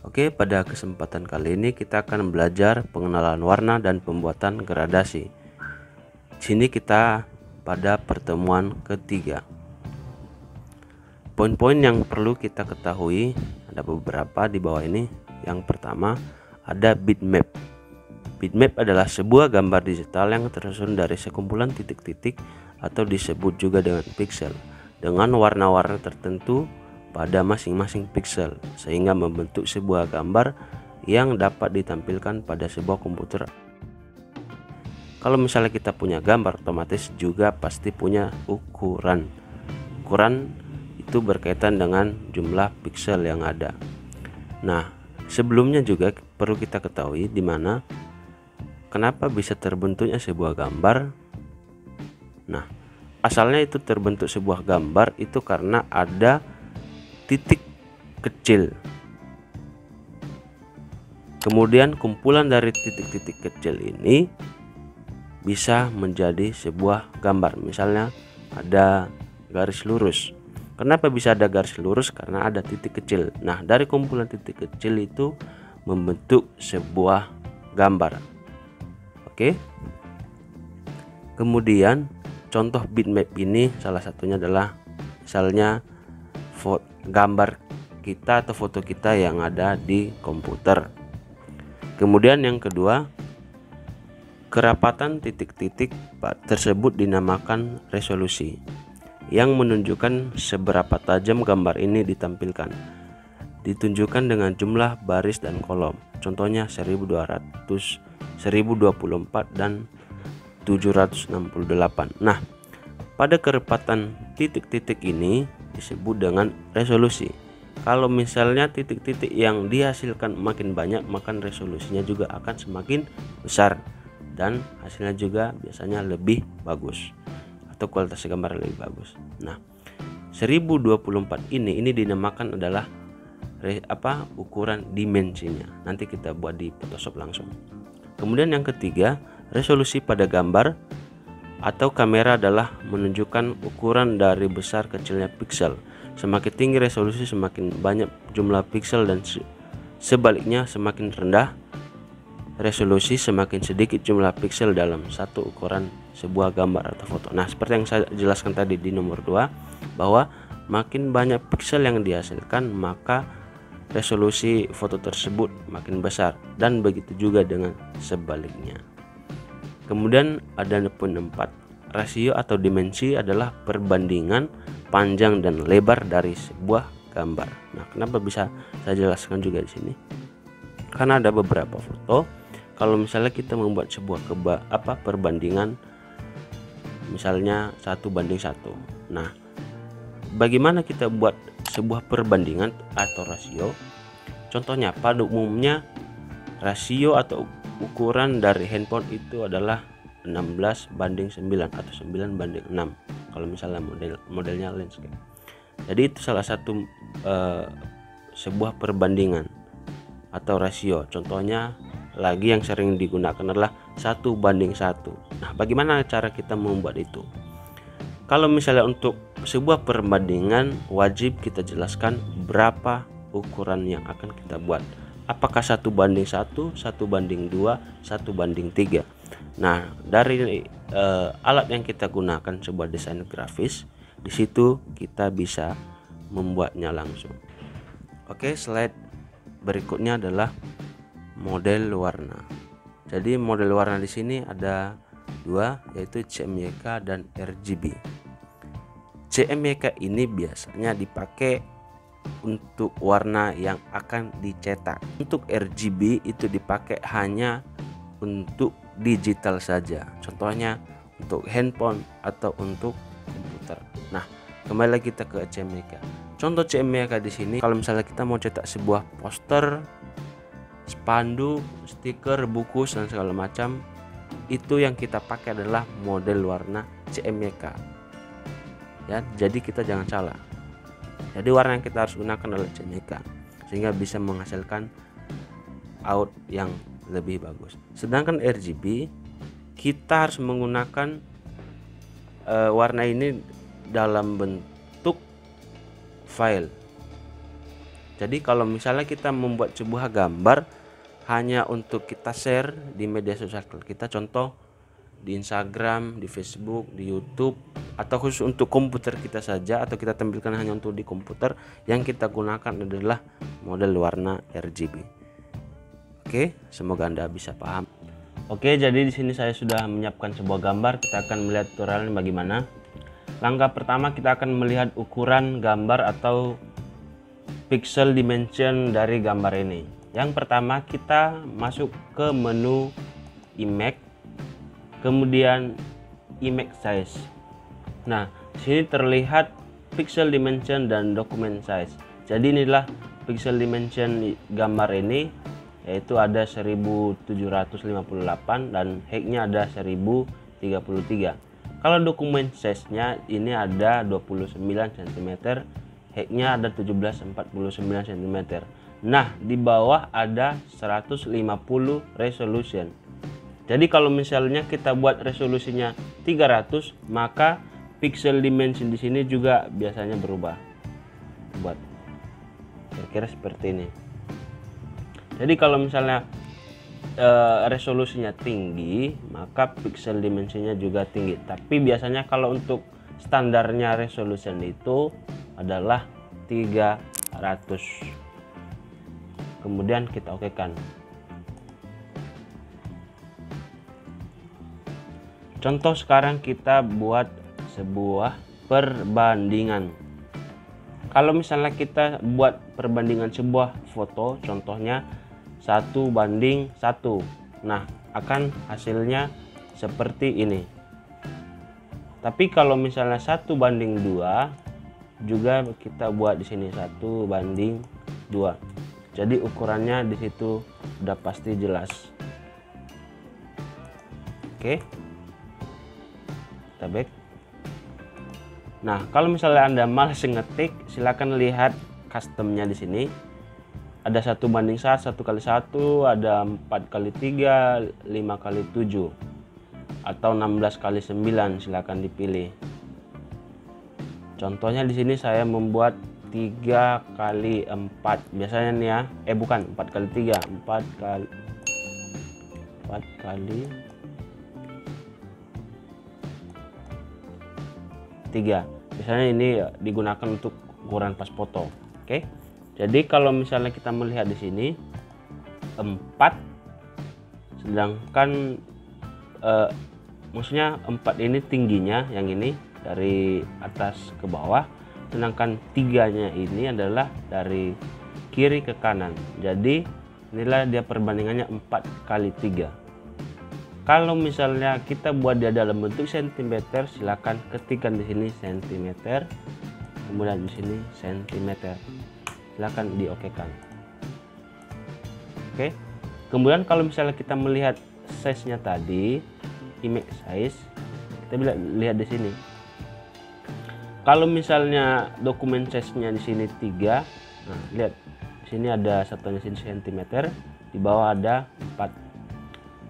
Oke, pada kesempatan kali ini kita akan belajar pengenalan warna dan pembuatan gradasi. Sini kita pada pertemuan ketiga. Poin-poin yang perlu kita ketahui ada beberapa di bawah ini. Yang pertama ada bitmap. Bitmap adalah sebuah gambar digital yang tersusun dari sekumpulan titik-titik atau disebut juga dengan pixel dengan warna-warna tertentu pada masing-masing pixel sehingga membentuk sebuah gambar yang dapat ditampilkan pada sebuah komputer. Kalau misalnya kita punya gambar, otomatis juga pasti punya ukuran. Ukuran itu berkaitan dengan jumlah pixel yang ada. Nah, sebelumnya juga perlu kita ketahui di mana kenapa bisa terbentuknya sebuah gambar. Nah, asalnya itu terbentuk sebuah gambar itu karena ada titik kecil. Kemudian kumpulan dari titik-titik kecil ini bisa menjadi sebuah gambar. Misalnya ada garis lurus. Kenapa bisa ada garis lurus? Karena ada titik kecil. Nah, dari kumpulan titik kecil itu membentuk sebuah gambar. Oke. Kemudian contoh bitmap ini salah satunya adalah misalnya gambar kita atau foto kita yang ada di komputer. Kemudian yang kedua, kerapatan titik-titik tersebut dinamakan resolusi, yang menunjukkan seberapa tajam gambar ini ditampilkan. Ditunjukkan dengan jumlah baris dan kolom. Contohnya 1200, 1024 dan 768. Nah, pada kerapatan titik-titik ini disebut dengan resolusi. Kalau misalnya titik-titik yang dihasilkan makin banyak, maka resolusinya juga akan semakin besar dan hasilnya juga biasanya lebih bagus atau kualitas gambar lebih bagus. Nah, 1024 ini dinamakan adalah ukuran dimensinya. Nanti kita buat di Photoshop langsung. Kemudian yang ketiga, resolusi pada gambar atau kamera adalah menunjukkan ukuran dari besar kecilnya pixel. Semakin tinggi resolusi, semakin banyak jumlah pixel, dan sebaliknya semakin rendah resolusi, semakin sedikit jumlah pixel dalam satu ukuran sebuah gambar atau foto. Nah, seperti yang saya jelaskan tadi di nomor 2, bahwa makin banyak pixel yang dihasilkan, maka resolusi foto tersebut makin besar, dan begitu juga dengan sebaliknya. Kemudian ada poin 4. Rasio atau dimensi adalah perbandingan panjang dan lebar dari sebuah gambar. Nah, kenapa bisa saya jelaskan juga di sini? Karena ada beberapa foto. Kalau misalnya kita membuat sebuah perbandingan, misalnya 1:1. Nah, bagaimana kita buat sebuah perbandingan atau rasio? Contohnya, pada umumnya rasio atau ukuran dari handphone itu adalah 16:9 atau 9:6 kalau misalnya modelnya landscape. Jadi itu salah satu sebuah perbandingan atau rasio. Contohnya lagi yang sering digunakan adalah 1:1. Nah, bagaimana cara kita membuat itu? Kalau misalnya untuk sebuah perbandingan, wajib kita jelaskan berapa ukuran yang akan kita buat. Apakah 1:1, 1:2, 1:3. Nah, dari alat yang kita gunakan sebuah desain grafis, di situ kita bisa membuatnya langsung. Oke, slide berikutnya adalah model warna. Jadi model warna di sini ada dua, yaitu CMYK dan RGB. CMYK ini biasanya dipakai untuk warna yang akan dicetak. Untuk RGB itu dipakai hanya untuk digital saja. Contohnya untuk handphone atau untuk komputer. Nah, kembali kita ke CMYK. Contoh CMYK di sini, kalau misalnya kita mau cetak sebuah poster, spanduk, stiker, buku dan segala macam, itu yang kita pakai adalah model warna CMYK. Ya, jadi kita jangan salah. Jadi warna yang kita harus gunakan adalah CMYK sehingga bisa menghasilkan out yang lebih bagus. Sedangkan RGB kita harus menggunakan warna ini dalam bentuk file. Jadi kalau misalnya kita membuat sebuah gambar hanya untuk kita share di media sosial kita, contoh di Instagram, di Facebook, di YouTube, atau khusus untuk komputer kita saja, atau kita tampilkan hanya untuk di komputer, yang kita gunakan adalah model warna RGB. Oke, semoga Anda bisa paham. Oke, jadi di sini saya sudah menyiapkan sebuah gambar. Kita akan melihat tutorialnya bagaimana. Langkah pertama, kita akan melihat ukuran gambar atau pixel dimension dari gambar ini. Yang pertama, kita masuk ke menu image, kemudian image size. Nah, sini terlihat pixel dimension dan document size. Jadi inilah pixel dimension gambar ini, yaitu ada 1758 dan height-nya ada 1033. Kalau dokumen size-nya ini ada 29 cm, height-nya ada 1749 cm. Nah, di bawah ada 150 resolution. Jadi kalau misalnya kita buat resolusinya 300, maka pixel dimension di sini juga biasanya berubah. Buat kira-kira seperti ini. Jadi kalau misalnya resolusinya tinggi, maka pixel dimensinya juga tinggi. Tapi biasanya kalau untuk standarnya resolution itu adalah 300. Kemudian kita okekan. Contoh sekarang kita buat sebuah perbandingan. Kalau misalnya kita buat perbandingan sebuah foto, contohnya 1:1. Nah, akan hasilnya seperti ini. Tapi kalau misalnya 1:2, juga kita buat di sini 1:2. Jadi ukurannya di situ udah pasti jelas. Oke. Kita back. Nah, kalau misalnya Anda malas ngetik, silakan lihat customnya di sini. Ada 1:1, 1:1, ada 4:3, 5:7, atau 16:9, silakan dipilih. Contohnya di sini saya membuat 3:4. Biasanya nih ya, bukan 4:3, 4 kali 3. Biasanya ini digunakan untuk ukuran pas foto. Oke. Jadi kalau misalnya kita melihat di sini 4, sedangkan maksudnya 4 ini tingginya, yang ini dari atas ke bawah, sedangkan 3-nya ini adalah dari kiri ke kanan. Jadi inilah dia perbandingannya 4:3. Kalau misalnya kita buat dia dalam bentuk cm, silakan ketikkan di sini cm, kemudian di sini cm. Silakan diokekan. Oke. Kemudian kalau misalnya kita melihat size-nya tadi, image size, kita bisa lihat di sini. Kalau misalnya dokumen size-nya di sini 3, nah lihat di sini ada satunya sini cm, di bawah ada 4.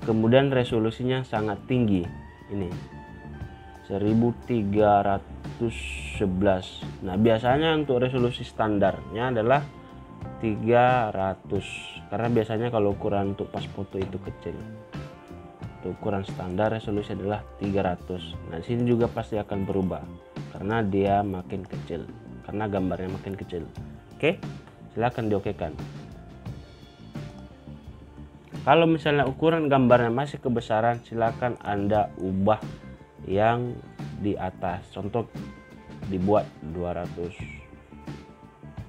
Kemudian resolusinya sangat tinggi, ini 1311. Nah, biasanya untuk resolusi standarnya adalah 300, karena biasanya kalau ukuran untuk pas foto itu kecil. Untuk ukuran standar resolusi adalah 300. Nah, di sini juga pasti akan berubah karena dia makin kecil, karena gambarnya makin kecil. Oke, silakan diokekan. Kalau misalnya ukuran gambarnya masih kebesaran, silakan Anda ubah yang di atas. Contoh dibuat 200.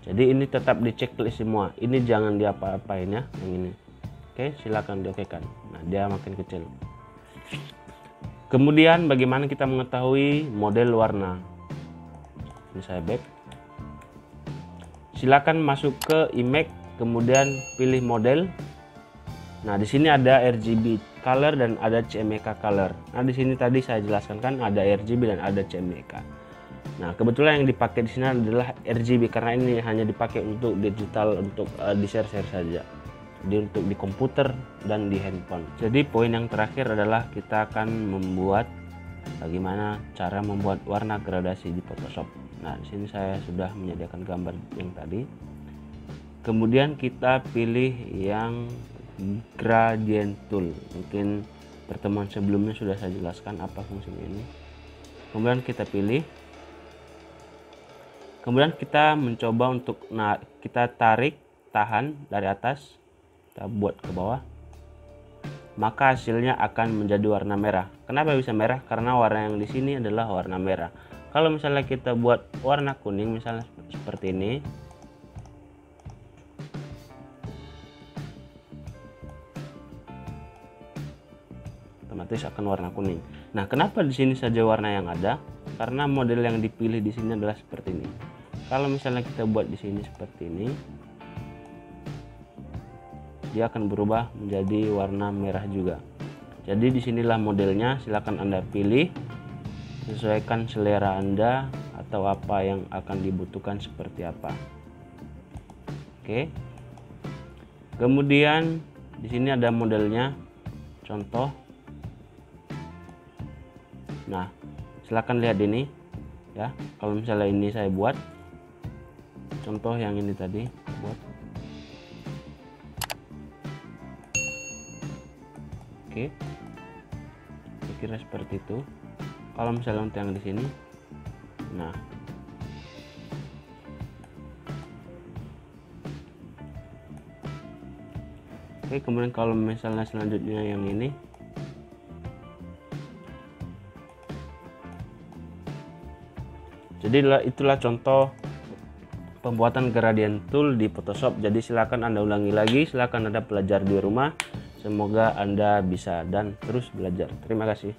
Jadi ini tetap di checklist semua. Ini jangan diapa-apain ya, yang ini. Oke, silakan diokekan. Nah, dia makin kecil. Kemudian bagaimana kita mengetahui model warna? Ini saya back. Silakan masuk ke image, kemudian pilih model. Nah, di sini ada RGB color dan ada CMYK color. Nah, di sini tadi saya jelaskan kan ada RGB dan ada CMYK. Nah, kebetulan yang dipakai di sini adalah RGB karena ini hanya dipakai untuk digital, untuk di share saja. Jadi untuk di komputer dan di handphone. Jadi poin yang terakhir adalah kita akan membuat bagaimana cara membuat warna gradasi di Photoshop. Nah, di sini saya sudah menyediakan gambar yang tadi. Kemudian kita pilih yang gradient tool. Mungkin pertemuan sebelumnya sudah saya jelaskan apa fungsinya ini. Kemudian kita pilih. Kemudian kita mencoba untuk kita tarik, tahan dari atas, kita buat ke bawah. Maka hasilnya akan menjadi warna merah. Kenapa bisa merah? Karena warna yang di sini adalah warna merah. Kalau misalnya kita buat warna kuning, misalnya seperti ini, otomatis akan warna kuning. Nah, kenapa di sini saja warna yang ada? Karena model yang dipilih di sini adalah seperti ini. Kalau misalnya kita buat di sini seperti ini, dia akan berubah menjadi warna merah juga. Jadi disinilah modelnya, silakan Anda pilih, sesuaikan selera Anda atau apa yang akan dibutuhkan seperti apa. Oke. Kemudian di sini ada modelnya, contoh. Nah, silakan lihat ini ya. Kalau misalnya ini saya buat contoh yang ini tadi buat. Oke, saya kira seperti itu. Kalau misalnya untuk yang di sini, nah, oke. Kemudian kalau misalnya selanjutnya yang ini, jadi itulah contoh pembuatan gradient tool di Photoshop. Jadi silakan Anda ulangi lagi, silakan Anda belajar di rumah. Semoga Anda bisa dan terus belajar. Terima kasih.